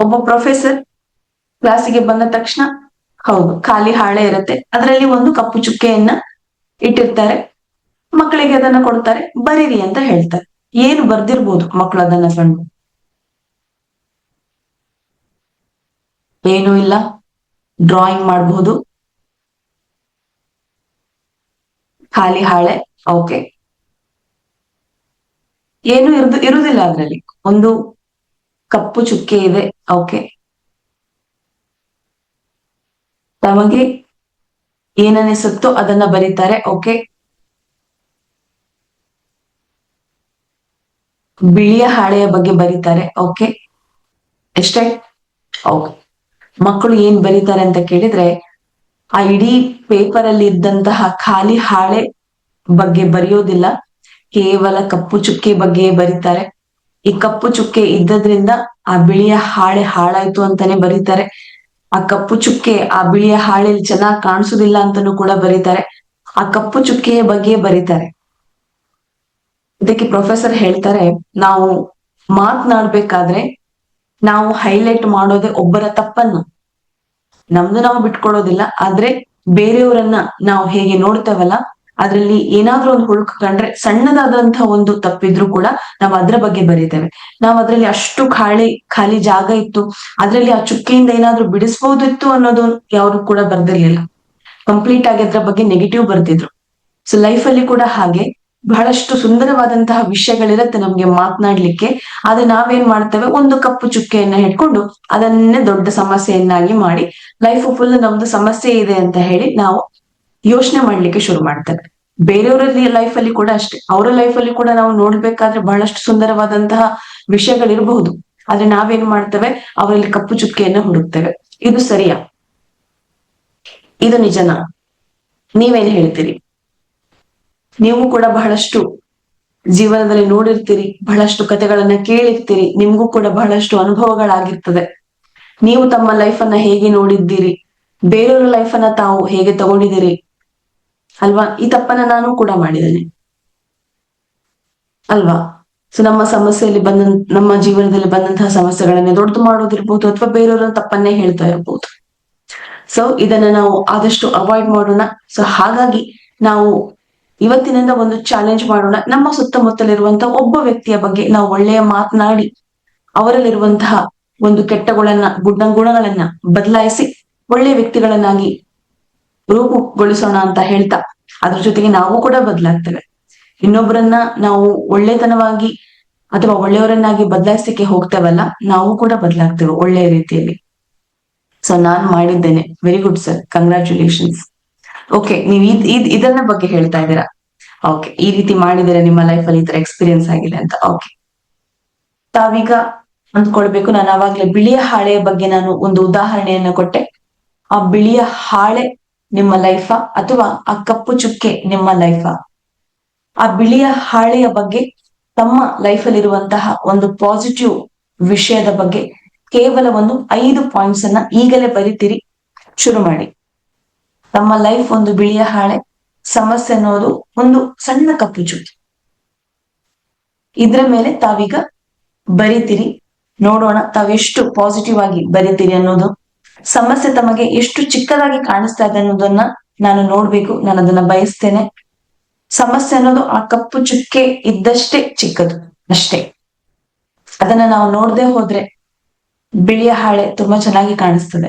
ಒಬ್ಬ ಪ್ರೊಫೆಸರ್ ಕ್ಲಾಸಿಗೆ ಬಂದ ತಕ್ಷಣ, ಹೌದು, ಖಾಲಿ ಹಾಳೆ ಇರುತ್ತೆ, ಅದರಲ್ಲಿ ಒಂದು ಕಪ್ಪು ಚುಕ್ಕೆಯನ್ನ ಇಟ್ಟಿರ್ತಾರೆ. ಮಕ್ಕಳಿಗೆ ಅದನ್ನ ಕೊಡ್ತಾರೆ, ಬರೀರಿ ಅಂತ ಹೇಳ್ತಾರೆ. ಏನು ಬರ್ದಿರ್ಬೋದು ಮಕ್ಕಳು ಅದನ್ನ ಕಂಡು? ಏನೂ ಇಲ್ಲ. ಡ್ರಾಯಿಂಗ್ ಮಾಡಬಹುದು. ಖಾಲಿ ಹಾಳೆ. ಓಕೆ, ಏನು ಇರುವುದಿಲ್ಲ ಅದ್ರಲ್ಲಿ. ಒಂದು ಕಪ್ಪು ಚುಕ್ಕೆ ಇದೆ. ಓಕೆ, ತಮಗೆ ಏನನ್ನಿಸುತ್ತೋ ಅದನ್ನ ಬರೀತಾರೆ. ಓಕೆ, ಬಿಳಿಯ ಹಾಳೆಯ ಬಗ್ಗೆ ಬರೀತಾರೆ. ಓಕೆ, ಎಷ್ಟೇ. ಓಕೆ, ಮಕ್ಕಳು ಏನ್ ಬರೀತಾರೆ ಅಂತ ಕೇಳಿದ್ರೆ, ಆ ಇಡೀ ಪೇಪರ್ ಅಲ್ಲಿ ಇದ್ದಂತಹ ಖಾಲಿ ಹಾಳೆ ಬಗ್ಗೆ ಬರೆಯೋದಿಲ್ಲ, ಕೇವಲ ಕಪ್ಪು ಚುಕ್ಕೆ ಬಗ್ಗೆ ಬರೀತಾರೆ. ಈ ಕಪ್ಪು ಚುಕ್ಕೆ ಇದ್ದದ್ರಿಂದ ಆ ಬಿಳಿಯ ಹಾಳೆ ಹಾಳಾಯ್ತು ಅಂತಾನೆ ಬರೀತಾರೆ. ಆ ಕಪ್ಪು ಚುಕ್ಕೆ ಆ ಬಿಳಿಯ ಹಾಳೆಯಲ್ಲಿ ಚೆನ್ನಾಗಿ ಕಾಣಿಸುದಿಲ್ಲ ಅಂತಾನೂ ಕೂಡ ಬರೀತಾರೆ. ಆ ಕಪ್ಪು ಚುಕ್ಕೆಯ ಬಗ್ಗೆ ಬರೀತಾರೆ. ಇದಕ್ಕೆ ಪ್ರೊಫೆಸರ್ ಹೇಳ್ತಾರೆ, ನಾವು ಮಾತನಾಡ್ಬೇಕಾದ್ರೆ ನಾವು ಹೈಲೈಟ್ ಮಾಡೋದೇ ಒಬ್ಬರ ತಪ್ಪನ್ನು. ನಮ್ದು ನಾವು ಬಿಟ್ಕೊಡೋದಿಲ್ಲ, ಆದ್ರೆ ಬೇರೆಯವರನ್ನ ನಾವು ಹೇಗೆ ನೋಡ್ತೇವಲ್ಲ, ಅದ್ರಲ್ಲಿ ಏನಾದ್ರೂ ಒಂದು ಹುಳುಕು ಕಂಡ್ರೆ, ಸಣ್ಣದಾದಂತಹ ಒಂದು ತಪ್ಪಿದ್ರು ಕೂಡ ನಾವು ಅದ್ರ ಬಗ್ಗೆ ಬರೀತೇವೆ. ನಾವು ಅದ್ರಲ್ಲಿ ಅಷ್ಟು ಖಾಲಿ ಜಾಗ ಇತ್ತು, ಅದ್ರಲ್ಲಿ ಆ ಚುಕ್ಕೆಯಿಂದ ಏನಾದ್ರೂ ಬಿಡಿಸ್ಬೋದಿತ್ತು ಅನ್ನೋದು ಯಾರು ಕೂಡ ಬರ್ದಿರ್ಲಿಲ್ಲ. ಕಂಪ್ಲೀಟ್ ಆಗಿ ಅದ್ರ ಬಗ್ಗೆ ನೆಗೆಟಿವ್ ಬರ್ತಿದ್ರು. ಸೊ ಲೈಫ್ ಅಲ್ಲಿ ಕೂಡ ಹಾಗೆ ಬಹಳಷ್ಟು ಸುಂದರವಾದಂತಹ ವಿಷಯಗಳಿರತ್ತೆ ನಮ್ಗೆ ಮಾತನಾಡ್ಲಿಕ್ಕೆ. ಆದ್ರೆ ನಾವೇನ್ ಮಾಡ್ತೇವೆ, ಒಂದು ಕಪ್ಪು ಚುಕ್ಕೆಯನ್ನ ಹಿಡ್ಕೊಂಡು ಅದನ್ನೇ ದೊಡ್ಡ ಸಮಸ್ಯೆಯನ್ನಾಗಿ ಮಾಡಿ ಲೈಫ್ ಫುಲ್ ನಮ್ದು ಸಮಸ್ಯೆ ಇದೆ ಅಂತ ಹೇಳಿ ನಾವು ಯೋಚನೆ ಮಾಡ್ಲಿಕ್ಕೆ ಶುರು ಮಾಡ್ತೇವೆ. ಬೇರೆಯವರಲ್ಲಿ ಲೈಫ್ ಅಲ್ಲಿ ಕೂಡ ಅಷ್ಟೇ, ಅವರ ಲೈಫ್ ಅಲ್ಲಿ ಕೂಡ ನಾವು ನೋಡ್ಬೇಕಾದ್ರೆ ಬಹಳಷ್ಟು ಸುಂದರವಾದಂತಹ ವಿಷಯಗಳಿರಬಹುದು. ಆದ್ರೆ ನಾವೇನ್ ಮಾಡ್ತೇವೆ, ಅವರಲ್ಲಿ ಕಪ್ಪು ಚುಕ್ಕೆಯನ್ನ ಹುಡುಕ್ತೇವೆ. ಇದು ಸರಿಯಾ? ಇದು ನಿಜನಾ? ನೀವೇನ್ ಹೇಳ್ತೀರಿ? ನೀವು ಕೂಡ ಬಹಳಷ್ಟು ಜೀವನದಲ್ಲಿ ನೋಡಿರ್ತೀರಿ, ಬಹಳಷ್ಟು ಕಥೆಗಳನ್ನ ಕೇಳಿರ್ತೀರಿ, ನಿಮ್ಗೂ ಕೂಡ ಬಹಳಷ್ಟು ಅನುಭವಗಳಾಗಿರ್ತದೆ. ನೀವು ತಮ್ಮ ಲೈಫ್ ಅನ್ನ ಹೇಗೆ ನೋಡಿದ್ದೀರಿ, ಬೇರೆಯವರ ಲೈಫ್ ಅನ್ನ ತಾವು ಹೇಗೆ ತಗೊಂಡಿದ್ದೀರಿ ಅಲ್ವಾ? ಈ ತಪ್ಪನ್ನ ನಾನು ಕೂಡ ಮಾಡಿದ್ದೇನೆ ಅಲ್ವಾ? ಸೊ ನಮ್ಮ ಸಮಸ್ಯೆಯಲ್ಲಿ ನಮ್ಮ ಜೀವನದಲ್ಲಿ ಬಂದಂತಹ ಸಮಸ್ಯೆಗಳನ್ನೇ ದೊಡ್ಡದು ಮಾಡೋದಿರ್ಬೋದು, ಅಥವಾ ಬೇರೆಯವರ ತಪ್ಪನ್ನೇ ಹೇಳ್ತಾ ಇರ್ಬೋದು. ಸೊ ಇದನ್ನ ನಾವು ಆದಷ್ಟು ಅವಾಯ್ಡ್ ಮಾಡೋಣ. ಸೊ ಹಾಗಾಗಿ ನಾವು ಇವತ್ತಿನಿಂದ ಒಂದು ಚಾಲೆಂಜ್ ಮಾಡೋಣ. ನಮ್ಮ ಸುತ್ತಮುತ್ತಲಿರುವಂತಹ ಒಬ್ಬ ವ್ಯಕ್ತಿಯ ಬಗ್ಗೆ ನಾವು ಒಳ್ಳೆಯ ಮಾತನಾಡಿ ಅವರಲ್ಲಿರುವಂತಹ ಒಂದು ಕೆಟ್ಟ ಗುಣಗಳನ್ನ ಬದಲಾಯಿಸಿ ಒಳ್ಳೆಯ ವ್ಯಕ್ತಿಗಳನ್ನಾಗಿ ರೂಪುಗೊಳಿಸೋಣ ಅಂತ ಹೇಳ್ತಾ, ಅದ್ರ ಜೊತೆಗೆ ನಾವು ಕೂಡ ಬದಲಾಗ್ತೇವೆ. ಇನ್ನೊಬ್ಬರನ್ನ ನಾವು ಒಳ್ಳೆತನವಾಗಿ ಅಥವಾ ಒಳ್ಳೆಯವರನ್ನಾಗಿ ಬದಲಾಯಿಸಲಿಕ್ಕೆ ಹೋಗ್ತೇವಲ್ಲ, ನಾವು ಕೂಡ ಬದಲಾಗ್ತೇವೆ ಒಳ್ಳೆಯ ರೀತಿಯಲ್ಲಿ. ಸೊ ನಾನ್ ಮಾಡಿದ್ದೇನೆ. Very good sir, congratulations. Okay, ನೀವು ಇದನ್ನ ಬಗ್ಗೆ ಹೇಳ್ತಾ ಇದ್ದೀರಾ. ಓಕೆ, ಈ ರೀತಿ ಮಾಡಿದರೆ ನಿಮ್ಮ ಲೈಫ್ ಅಲ್ಲಿ ಈ ತರ ಎಕ್ಸ್ಪೀರಿಯನ್ಸ್ ಆಗಿದೆ ಅಂತ. ಓಕೆ, ತಾವೀಗ ಅಂದ್ಕೊಳ್ಬೇಕು, ನಾನು ಆವಾಗ್ಲೇ ಬಿಳಿಯ ಹಾಳೆಯ ಬಗ್ಗೆ ನಾನು ಒಂದು ಉದಾಹರಣೆಯನ್ನ ಕೊಟ್ಟೆ. ಆ ಬಿಳಿಯ ಹಾಳೆ ನಿಮ್ಮ ಲೈಫಾ ಅಥವಾ ಆ ಕಪ್ಪು ಚುಕ್ಕೆ ನಿಮ್ಮ ಲೈಫಾ? ಆ ಬಿಳಿಯ ಹಾಳೆಯ ಬಗ್ಗೆ, ತಮ್ಮ ಲೈಫ್ ಅಲ್ಲಿ ಇರುವಂತಹ ಒಂದು ಪಾಸಿಟಿವ್ ವಿಷಯದ ಬಗ್ಗೆ ಕೇವಲ ಒಂದು 5 ಪಾಯಿಂಟ್ಸ್ ಅನ್ನ ಈಗಲೇ ಬರಿತೀರಿ. ಶುರು ಮಾಡಿ. ತಮ್ಮ ಲೈಫ್ ಒಂದು ಬಿಳಿಯ ಹಾಳೆ, ಸಮಸ್ಯೆ ಅನ್ನೋದು ಒಂದು ಸಣ್ಣ ಕಪ್ಪು ಚುಕ್ಕೆ. ಇದ್ರ ಮೇಲೆ ತಾವೀಗ ಬರಿತೀರಿ. ನೋಡೋಣ ತಾವೆಷ್ಟು ಪಾಸಿಟಿವ್ ಆಗಿ ಬರಿತೀರಿ ಅನ್ನೋದು. ಸಮಸ್ಯೆ ತಮಗೆ ಎಷ್ಟು ಚಿಕ್ಕದಾಗಿ ಕಾಣಿಸ್ತಾ ಇದೆ ಅನ್ನೋದನ್ನ ನಾನು ನೋಡ್ಬೇಕು, ನಾನು ಅದನ್ನ ಬಯಸ್ತೇನೆ. ಸಮಸ್ಯೆ ಅನ್ನೋದು ಆ ಕಪ್ಪು ಚುಕ್ಕೆ ಇದ್ದಷ್ಟೇ ಚಿಕ್ಕದು, ಅಷ್ಟೇ. ಅದನ್ನ ನಾವು ನೋಡದೆ ಹೋದ್ರೆ ಬಿಳಿಯ ಹಾಳೆ ತುಂಬಾ ಚೆನ್ನಾಗಿ ಕಾಣಿಸ್ತದೆ.